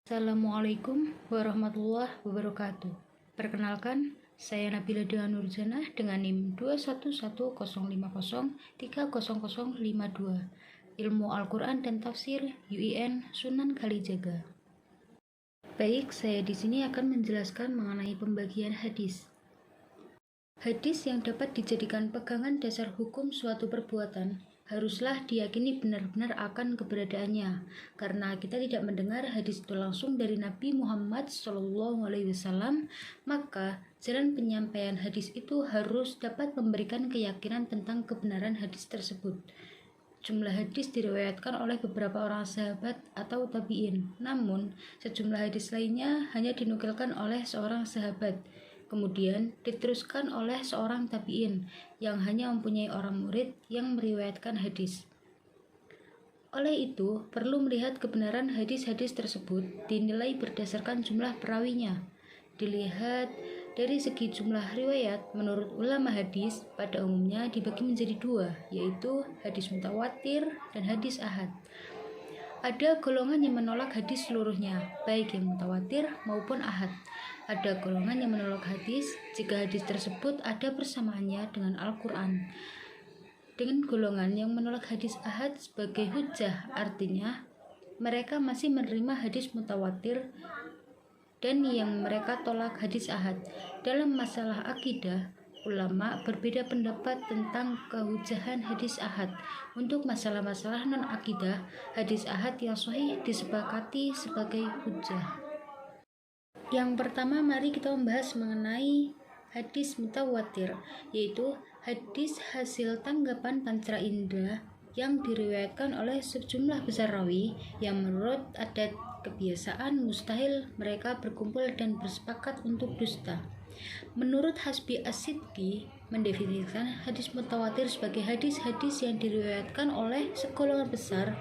Assalamualaikum warahmatullahi wabarakatuh. Perkenalkan, saya Nabila Dewa Nurjana dengan NIM 21105030052. Ilmu Al-Quran dan Tafsir UIN Sunan Kalijaga. Baik, saya di sini akan menjelaskan mengenai pembagian hadis. Hadis yang dapat dijadikan pegangan dasar hukum suatu perbuatan haruslah diyakini benar-benar akan keberadaannya, karena kita tidak mendengar hadis itu langsung dari Nabi Muhammad SAW, maka jalan penyampaian hadis itu harus dapat memberikan keyakinan tentang kebenaran hadis tersebut. Jumlah hadis diriwayatkan oleh beberapa orang sahabat atau tabi'in, namun sejumlah hadis lainnya hanya dinukilkan oleh seorang sahabat, kemudian diteruskan oleh seorang tabi'in yang hanya mempunyai orang murid yang meriwayatkan hadis. Oleh itu, perlu melihat kebenaran hadis-hadis tersebut dinilai berdasarkan jumlah perawinya. Dilihat dari segi jumlah riwayat, menurut ulama hadis pada umumnya dibagi menjadi dua, yaitu hadis mutawatir dan hadis ahad. Ada golongan yang menolak hadis seluruhnya, baik yang mutawatir maupun ahad. Ada golongan yang menolak hadis jika hadis tersebut ada persamaannya dengan Al-Quran. Dengan golongan yang menolak hadis ahad sebagai hujjah, artinya mereka masih menerima hadis mutawatir dan yang mereka tolak hadis ahad. Dalam masalah akidah, ulama berbeda pendapat tentang kehujahan hadis ahad. Untuk masalah-masalah non-akidah, hadis ahad yang sahih disepakati sebagai hujjah. Yang pertama, mari kita membahas mengenai hadis mutawatir, yaitu hadis hasil tanggapan panca indera yang diriwayatkan oleh sejumlah besar rawi yang menurut adat kebiasaan mustahil mereka berkumpul dan bersepakat untuk dusta. Menurut Hasbi As-Siddi mendefinisikan hadis mutawatir sebagai hadis-hadis yang diriwayatkan oleh segolongan besar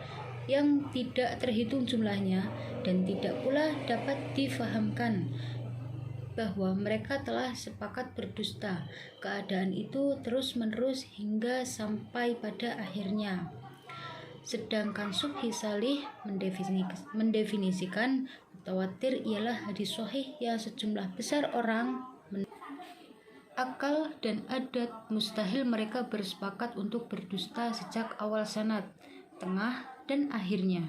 yang tidak terhitung jumlahnya dan tidak pula dapat difahamkan bahwa mereka telah sepakat berdusta. Keadaan itu terus-menerus hingga sampai pada akhirnya. Sedangkan Subhi Salih mendefinisikan mutawatir ialah hadis sahih yang sejumlah besar orang akal dan adat mustahil mereka bersepakat untuk berdusta sejak awal sanad, tengah, dan akhirnya.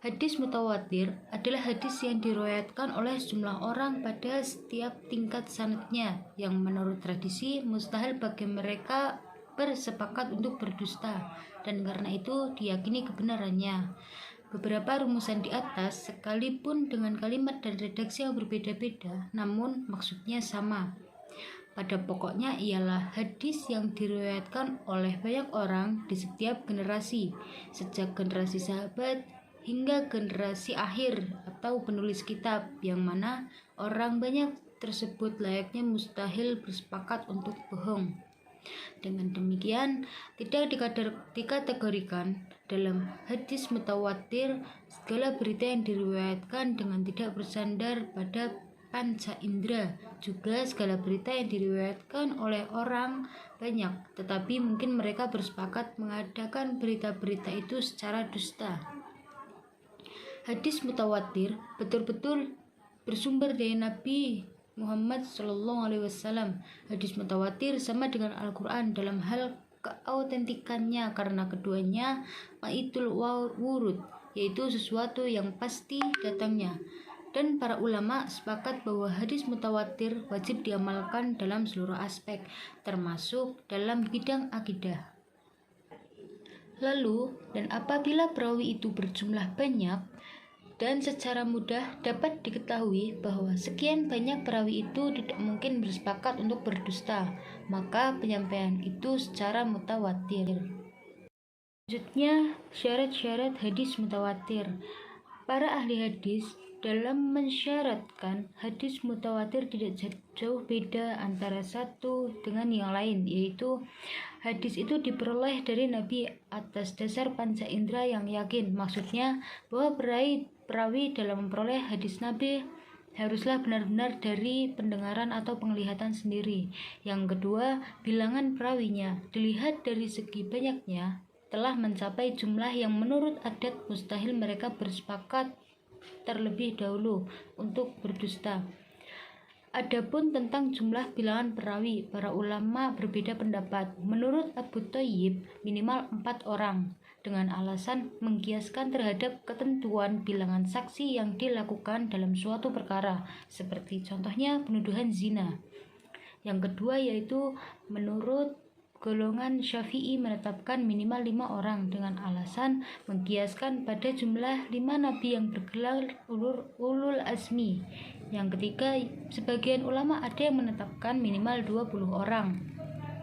Hadis mutawatir adalah hadis yang diriwayatkan oleh sejumlah orang pada setiap tingkat sanadnya yang menurut tradisi mustahil bagi mereka bersepakat untuk berdusta, dan karena itu diyakini kebenarannya. Beberapa rumusan di atas sekalipun dengan kalimat dan redaksi yang berbeda-beda, namun maksudnya sama. Pada pokoknya ialah hadis yang diriwayatkan oleh banyak orang di setiap generasi, sejak generasi sahabat hingga generasi akhir atau penulis kitab, yang mana orang banyak tersebut layaknya mustahil bersepakat untuk bohong. Dengan demikian, tidak dikategorikan dalam hadis mutawatir segala berita yang diriwayatkan dengan tidak bersandar pada panca indera, juga segala berita yang diriwayatkan oleh orang banyak, tetapi mungkin mereka bersepakat mengadakan berita-berita itu secara dusta. Hadis mutawatir betul-betul bersumber dari Nabi Muhammad SAW. Hadis mutawatir sama dengan Al-Quran dalam hal keautentikannya karena keduanya maitul wurud, yaitu sesuatu yang pasti datangnya. Dan para ulama sepakat bahwa hadis mutawatir wajib diamalkan dalam seluruh aspek, termasuk dalam bidang akidah. Lalu, dan apabila perawi itu berjumlah banyak dan secara mudah dapat diketahui bahwa sekian banyak perawi itu tidak mungkin bersepakat untuk berdusta, maka penyampaian itu secara mutawatir. Selanjutnya, syarat-syarat hadis mutawatir. Para ahli hadis dalam mensyaratkan hadis mutawatir tidak jauh beda antara satu dengan yang lain, yaitu hadis itu diperoleh dari Nabi atas dasar panca indera yang yakin. Maksudnya bahwa perawi dalam memperoleh hadis Nabi haruslah benar-benar dari pendengaran atau penglihatan sendiri. Yang kedua, bilangan perawinya dilihat dari segi banyaknya telah mencapai jumlah yang menurut adat mustahil mereka bersepakat terlebih dahulu untuk berdusta. Adapun tentang jumlah bilangan perawi, para ulama berbeda pendapat. Menurut Abu Thayyib, minimal 4 orang, dengan alasan mengkiaskan terhadap ketentuan bilangan saksi yang dilakukan dalam suatu perkara, seperti contohnya penuduhan zina. Yang kedua yaitu menurut golongan Syafi'i menetapkan minimal 5 orang dengan alasan mengkiaskan pada jumlah 5 nabi yang bergelar ulul azmi. Yang ketiga, sebagian ulama ada yang menetapkan minimal 20 orang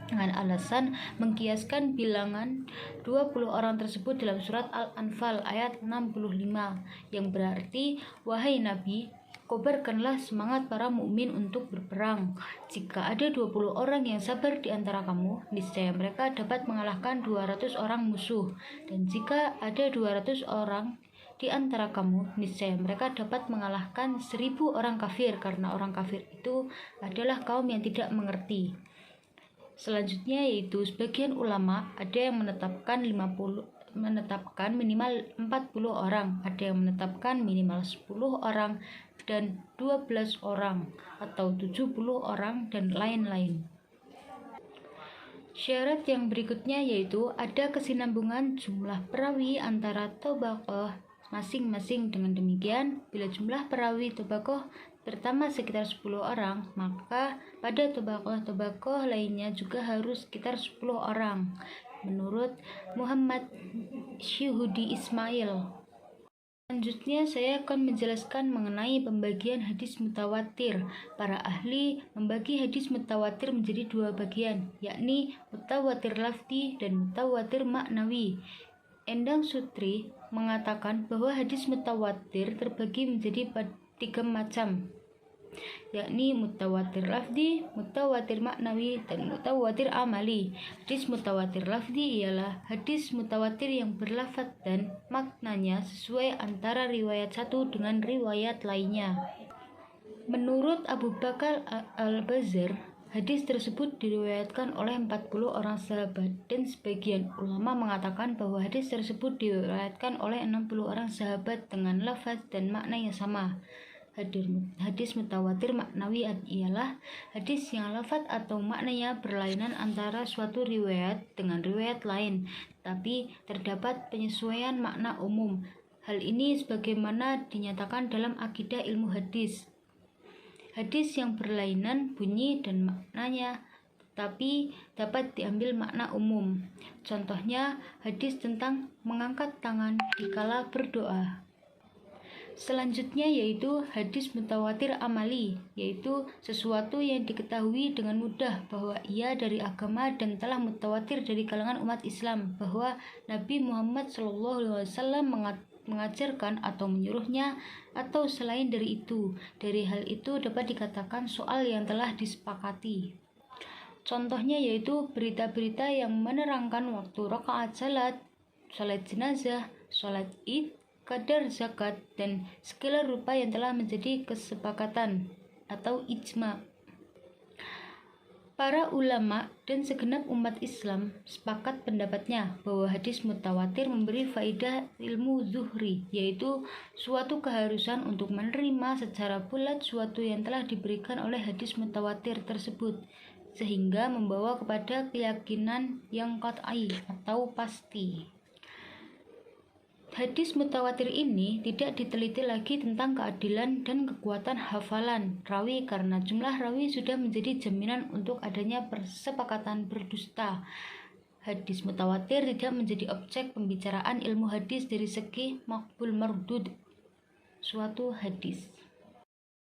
dengan alasan mengkiaskan bilangan 20 orang tersebut dalam surat Al-Anfal ayat 65 yang berarti, wahai Nabi, kobarkanlah semangat para mukmin untuk berperang. Jika ada 20 orang yang sabar di antara kamu, niscaya mereka dapat mengalahkan 200 orang musuh. Dan jika ada 200 orang di antara kamu, niscaya mereka dapat mengalahkan 1000 orang kafir, karena orang kafir itu adalah kaum yang tidak mengerti. Selanjutnya yaitu sebagian ulama ada yang menetapkan minimal 40 orang, ada yang menetapkan minimal 10 orang dan 12 orang atau 70 orang dan lain-lain. Syarat yang berikutnya yaitu ada kesinambungan jumlah perawi antara tabaqah masing-masing. Dengan demikian, bila jumlah perawi tabaqah pertama sekitar 10 orang, maka pada tabaqah lainnya juga harus sekitar 10 orang. Menurut Muhammad Syuhudi Ismail. Selanjutnya saya akan menjelaskan mengenai pembagian hadis mutawatir. Para ahli membagi hadis mutawatir menjadi 2 bagian, yakni mutawatir lafzi dan mutawatir maknawi. Endang Sutri mengatakan bahwa hadis mutawatir terbagi menjadi 3 macam, yakni mutawatir lafzi, mutawatir maknawi, dan mutawatir amali. Hadis mutawatir lafzi ialah hadis mutawatir yang berlafaz dan maknanya sesuai antara riwayat satu dengan riwayat lainnya. Menurut Abu Bakar Al-Bazar, hadis tersebut diriwayatkan oleh 40 orang sahabat, dan sebagian ulama mengatakan bahwa hadis tersebut diriwayatkan oleh 60 orang sahabat dengan lafaz dan makna yang sama. Hadis mutawatir maknawi ialah hadis yang lafaz atau maknanya berlainan antara suatu riwayat dengan riwayat lain, tapi terdapat penyesuaian makna umum. Hal ini sebagaimana dinyatakan dalam akidah ilmu hadis. Hadis yang berlainan bunyi dan maknanya, tapi dapat diambil makna umum. Contohnya hadis tentang mengangkat tangan dikala berdoa. Selanjutnya yaitu hadis mutawatir amali, yaitu sesuatu yang diketahui dengan mudah bahwa ia dari agama dan telah mutawatir dari kalangan umat Islam, bahwa Nabi Muhammad SAW mengajarkan atau menyuruhnya, atau selain dari itu. Dari hal itu dapat dikatakan soal yang telah disepakati. Contohnya yaitu berita-berita yang menerangkan waktu rakaat salat jenazah, salat id, kadar zakat, dan segala rupa yang telah menjadi kesepakatan atau ijma. Para ulama dan segenap umat Islam sepakat pendapatnya bahwa hadis mutawatir memberi faedah ilmu zuhri, yaitu suatu keharusan untuk menerima secara bulat suatu yang telah diberikan oleh hadis mutawatir tersebut, sehingga membawa kepada keyakinan yang qat'i atau pasti. Hadis mutawatir ini tidak diteliti lagi tentang keadilan dan kekuatan hafalan rawi karena jumlah rawi sudah menjadi jaminan untuk adanya persepakatan berdusta. Hadis mutawatir tidak menjadi objek pembicaraan ilmu hadis dari segi maqbul mardud suatu hadis.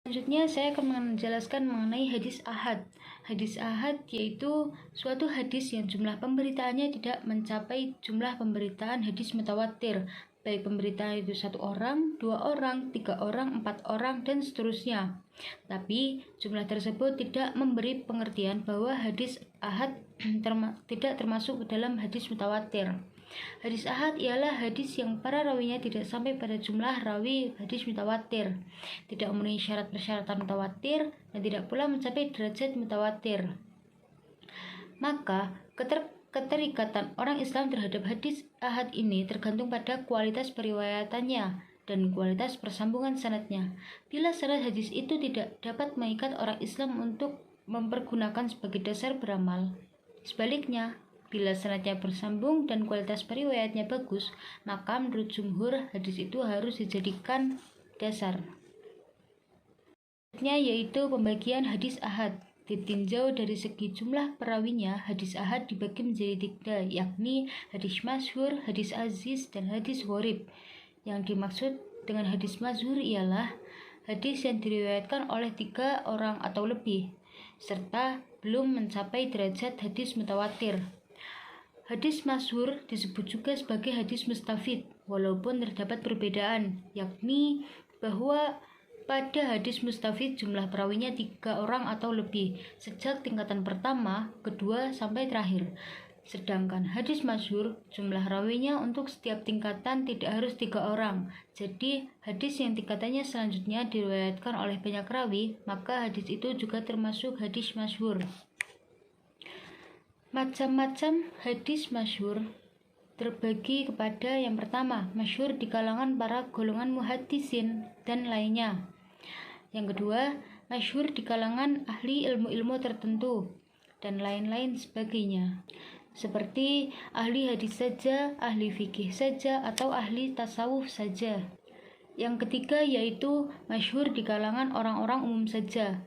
Selanjutnya saya akan menjelaskan mengenai hadis ahad. Hadis ahad yaitu suatu hadis yang jumlah pemberitaannya tidak mencapai jumlah pemberitaan hadis mutawatir, baik pemberitaan itu 1 orang, 2 orang, 3 orang, 4 orang, dan seterusnya. Tapi jumlah tersebut tidak memberi pengertian bahwa hadis ahad tidak termasuk dalam hadis mutawatir. Hadis ahad ialah hadis yang para rawinya tidak sampai pada jumlah rawi hadis mutawatir, tidak memenuhi syarat persyaratan mutawatir, dan tidak pula mencapai derajat mutawatir. Maka keterikatan orang Islam terhadap hadis ahad ini tergantung pada kualitas periwayatannya. dan kualitas persambungan sanadnya. Bila sanad hadis itu tidak dapat mengikat orang Islam untuk mempergunakan sebagai dasar beramal. Sebaliknya, bila sanadnya bersambung dan kualitas periwayatnya bagus, maka menurut jumhur hadis itu harus dijadikan dasar. Yaitu pembagian hadis ahad. Ditinjau dari segi jumlah perawinya, hadis ahad dibagi menjadi 3, yakni hadis masyhur, hadis aziz, dan hadis gharib. Yang dimaksud dengan hadis masyhur ialah hadis yang diriwayatkan oleh 3 orang atau lebih, serta belum mencapai derajat hadis mutawatir. Hadis masyhur disebut juga sebagai hadis mustafid, walaupun terdapat perbedaan, yakni bahwa pada hadis mustafid jumlah perawinya 3 orang atau lebih, sejak tingkatan pertama, kedua, sampai terakhir. Sedangkan hadis masyhur jumlah rawinya untuk setiap tingkatan tidak harus 3 orang. Jadi hadis yang tingkatannya selanjutnya diriwayatkan oleh banyak rawi, maka hadis itu juga termasuk hadis masyhur. Macam-macam hadis masyhur terbagi kepada yang pertama, masyhur di kalangan para golongan muhaddisin dan lainnya. Yang kedua, masyhur di kalangan ahli ilmu-ilmu tertentu dan lain-lain sebagainya, seperti ahli hadis saja, ahli fikih saja, atau ahli tasawuf saja. Yang ketiga yaitu masyhur di kalangan orang-orang umum saja.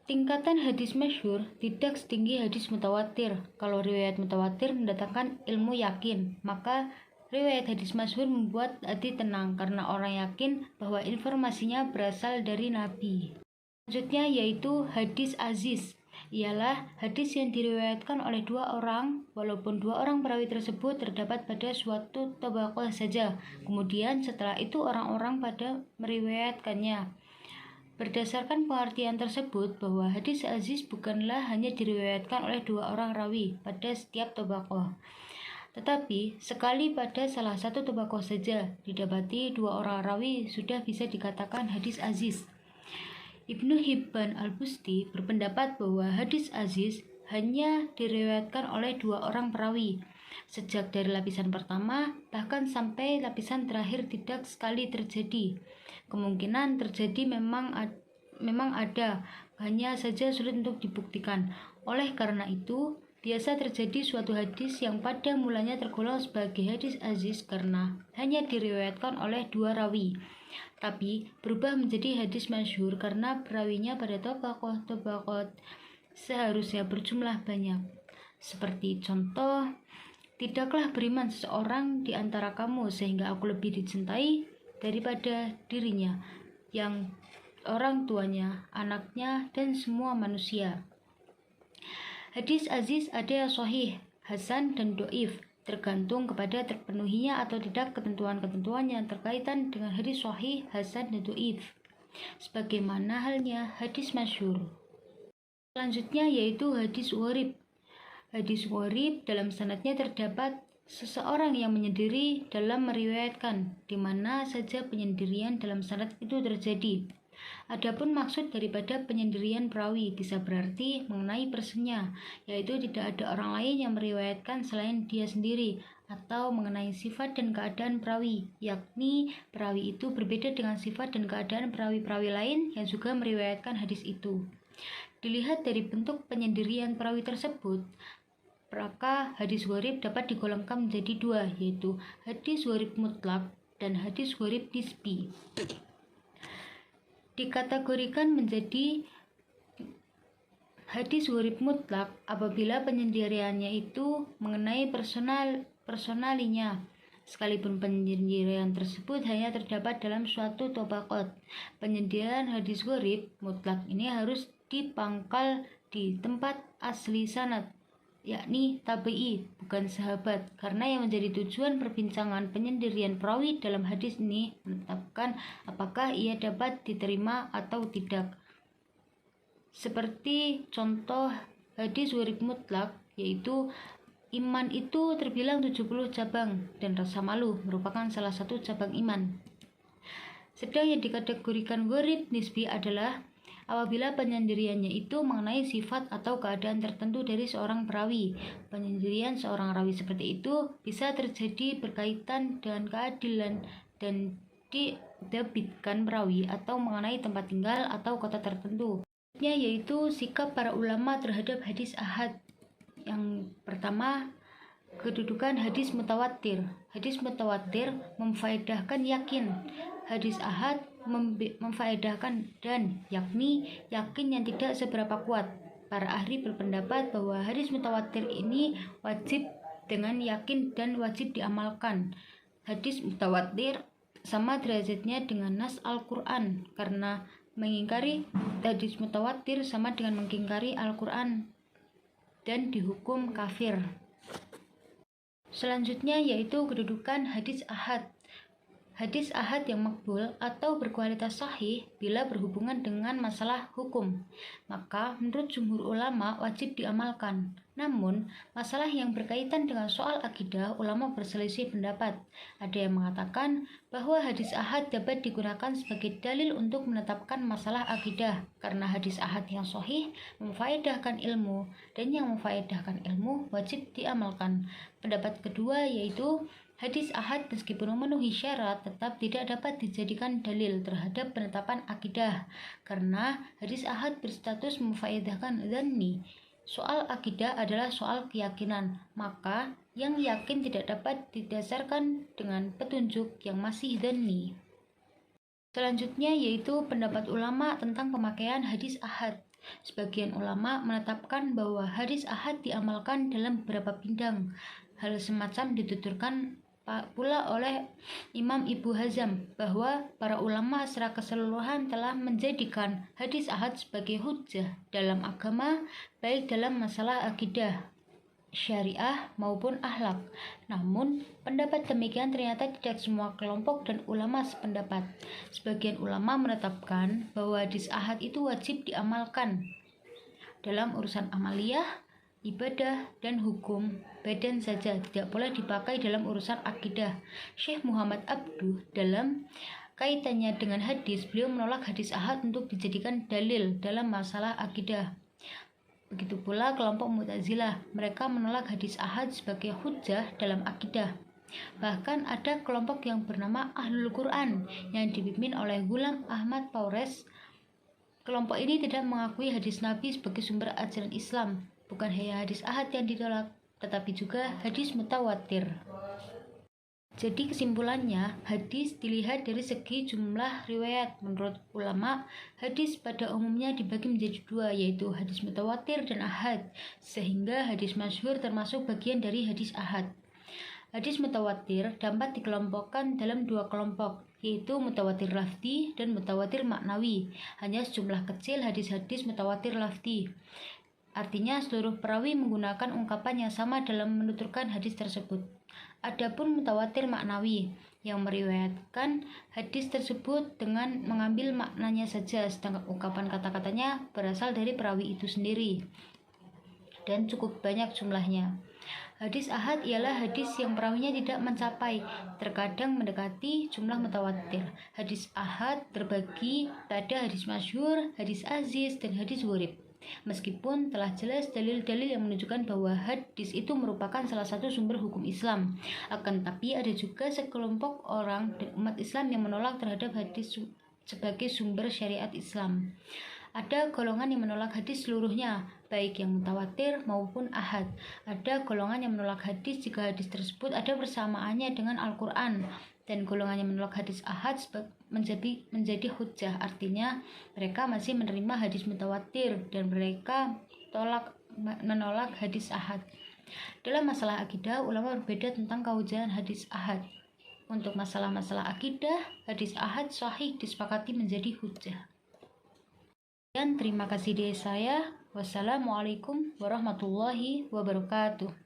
Tingkatan hadis masyhur tidak setinggi hadis mutawatir. Kalau riwayat mutawatir mendatangkan ilmu yakin, maka riwayat hadis masyhur membuat hati tenang karena orang yakin bahwa informasinya berasal dari Nabi. Selanjutnya yaitu hadis aziz. Ialah hadis yang diriwayatkan oleh 2 orang, walaupun 2 orang perawi tersebut terdapat pada suatu tabaqah saja. Kemudian setelah itu orang-orang pada meriwayatkannya. Berdasarkan pengertian tersebut bahwa hadis aziz bukanlah hanya diriwayatkan oleh 2 orang rawi pada setiap tabaqah, tetapi sekali pada salah satu tabaqah saja didapati 2 orang rawi sudah bisa dikatakan hadis aziz. Ibnu Hibban Al-Busti berpendapat bahwa hadis aziz hanya diriwayatkan oleh 2 orang perawi, sejak dari lapisan pertama bahkan sampai lapisan terakhir tidak sekali terjadi. Kemungkinan terjadi memang ada, hanya saja sulit untuk dibuktikan. Oleh karena itu, biasa terjadi suatu hadis yang pada mulanya tergolong sebagai hadis aziz karena hanya diriwayatkan oleh 2 rawi, tapi berubah menjadi hadis masyhur karena perawinya pada tabaqat seharusnya berjumlah banyak. Seperti contoh, tidaklah beriman seseorang di antara kamu sehingga aku lebih dicintai daripada dirinya, yang orang tuanya, anaknya, dan semua manusia. Hadis aziz ada yang sahih, hasan, dan do'if, tergantung kepada terpenuhinya atau tidak ketentuan-ketentuan yang terkaitan dengan hadis sahih, hasan, dan do'if, sebagaimana halnya hadis masyhur. Selanjutnya yaitu hadis gharib. Hadis gharib dalam sanadnya terdapat seseorang yang menyendiri dalam meriwayatkan, di mana saja penyendirian dalam sanad itu terjadi. Adapun maksud daripada penyendirian perawi bisa berarti mengenai personnya, yaitu tidak ada orang lain yang meriwayatkan selain dia sendiri, atau mengenai sifat dan keadaan perawi, yakni perawi itu berbeda dengan sifat dan keadaan perawi-perawi lain yang juga meriwayatkan hadis itu. Dilihat dari bentuk penyendirian perawi tersebut, maka hadis gharib dapat digolongkan menjadi 2, yaitu hadis gharib mutlak dan hadis gharib nisbi. Dikategorikan menjadi hadis gharib mutlak apabila penyendiriannya itu mengenai personalinya, sekalipun penyendirian tersebut hanya terdapat dalam suatu tabaqat. Penyendirian hadis gharib mutlak ini harus dipangkal di tempat asli sanad, yakni tabi'i, bukan sahabat, karena yang menjadi tujuan perbincangan penyendirian perawi dalam hadis ini menetapkan apakah ia dapat diterima atau tidak. Seperti contoh hadis gharib mutlak, yaitu iman itu terbilang 70 cabang dan rasa malu merupakan salah satu cabang iman. Sedang yang dikategorikan gharib nisbi adalah apabila penyendiriannya itu mengenai sifat atau keadaan tertentu dari seorang perawi. Penyendirian seorang rawi seperti itu bisa terjadi berkaitan dengan keadilan dan didebitkan perawi atau mengenai tempat tinggal atau kota tertentu. Yaitu sikap para ulama terhadap hadis ahad. Yang pertama, kedudukan hadis mutawatir. Hadis mutawatir memfaedahkan yakin. Hadis ahad memfaedahkan dan, yakni yakin yang tidak seberapa kuat. Para ahli berpendapat bahwa hadis mutawatir ini wajib dengan yakin dan wajib diamalkan. Hadis mutawatir sama derajatnya dengan nas Al-Quran, karena mengingkari hadis mutawatir sama dengan mengingkari Al-Quran dan dihukum kafir. Selanjutnya yaitu kedudukan hadis ahad. Hadis ahad yang makbul atau berkualitas sahih bila berhubungan dengan masalah hukum, maka menurut jumhur ulama wajib diamalkan. Namun, masalah yang berkaitan dengan soal akidah, ulama berselisih pendapat. Ada yang mengatakan bahwa hadis ahad dapat digunakan sebagai dalil untuk menetapkan masalah akidah, karena hadis ahad yang sahih memfaedahkan ilmu, dan yang memfaedahkan ilmu wajib diamalkan. Pendapat kedua yaitu hadis ahad meskipun memenuhi syarat tetap tidak dapat dijadikan dalil terhadap penetapan akidah, karena hadis ahad berstatus memfaedahkan dzanni. Soal akidah adalah soal keyakinan, maka yang yakin tidak dapat didasarkan dengan petunjuk yang masih dzanni. Selanjutnya yaitu pendapat ulama tentang pemakaian hadis ahad. Sebagian ulama menetapkan bahwa hadis ahad diamalkan dalam beberapa bidang. Hal semacam dituturkan pula oleh Imam Ibnu Hazm bahwa para ulama secara keseluruhan telah menjadikan hadis ahad sebagai hujjah dalam agama, baik dalam masalah akidah, syariah maupun akhlak. Namun, pendapat demikian ternyata tidak semua kelompok dan ulama sependapat. Sebagian ulama menetapkan bahwa hadis ahad itu wajib diamalkan dalam urusan amaliyah, ibadah, dan hukum badan saja, tidak boleh dipakai dalam urusan akidah. Syekh Muhammad Abduh dalam kaitannya dengan hadis, beliau menolak hadis ahad untuk dijadikan dalil dalam masalah akidah. Begitu pula kelompok Mu'tazilah, mereka menolak hadis ahad sebagai hujjah dalam akidah. Bahkan ada kelompok yang bernama Ahlul Quran yang dipimpin oleh Ghulam Ahmad Paures. Kelompok ini tidak mengakui hadis Nabi sebagai sumber ajaran Islam. Bukan hanya hadis ahad yang ditolak, tetapi juga hadis mutawatir. Jadi kesimpulannya, hadis dilihat dari segi jumlah riwayat. Menurut ulama, hadis pada umumnya dibagi menjadi dua, yaitu hadis mutawatir dan ahad, sehingga hadis masyhur termasuk bagian dari hadis ahad. Hadis mutawatir dapat dikelompokkan dalam dua kelompok, yaitu mutawatir lafzi dan mutawatir maknawi. Hanya sejumlah kecil hadis-hadis mutawatir lafzi. Artinya seluruh perawi menggunakan ungkapan yang sama dalam menuturkan hadis tersebut. Adapun mutawatir maknawi yang meriwayatkan hadis tersebut dengan mengambil maknanya saja, sedangkan ungkapan kata-katanya berasal dari perawi itu sendiri dan cukup banyak jumlahnya. Hadis ahad ialah hadis yang perawinya tidak mencapai, terkadang mendekati jumlah mutawatir. Hadis ahad terbagi pada hadis masyhur, hadis aziz, dan hadis gharib. Meskipun telah jelas dalil-dalil yang menunjukkan bahwa hadis itu merupakan salah satu sumber hukum Islam, akan tapi ada juga sekelompok orang dan umat Islam yang menolak terhadap hadis sebagai sumber syariat Islam. Ada golongan yang menolak hadis seluruhnya, baik yang mutawatir maupun ahad. Ada golongan yang menolak hadis jika hadis tersebut ada persamaannya dengan Al-Quran, dan golongan yang menolak hadis ahad menjadi hujjah, artinya mereka masih menerima hadis mutawatir dan mereka menolak hadis ahad. Dalam masalah akidah, ulama berbeda tentang kehujahan hadis ahad. Untuk masalah-masalah akidah, hadis ahad sahih disepakati menjadi hujjah. Dan terima kasih dari saya. Wassalamualaikum warahmatullahi wabarakatuh.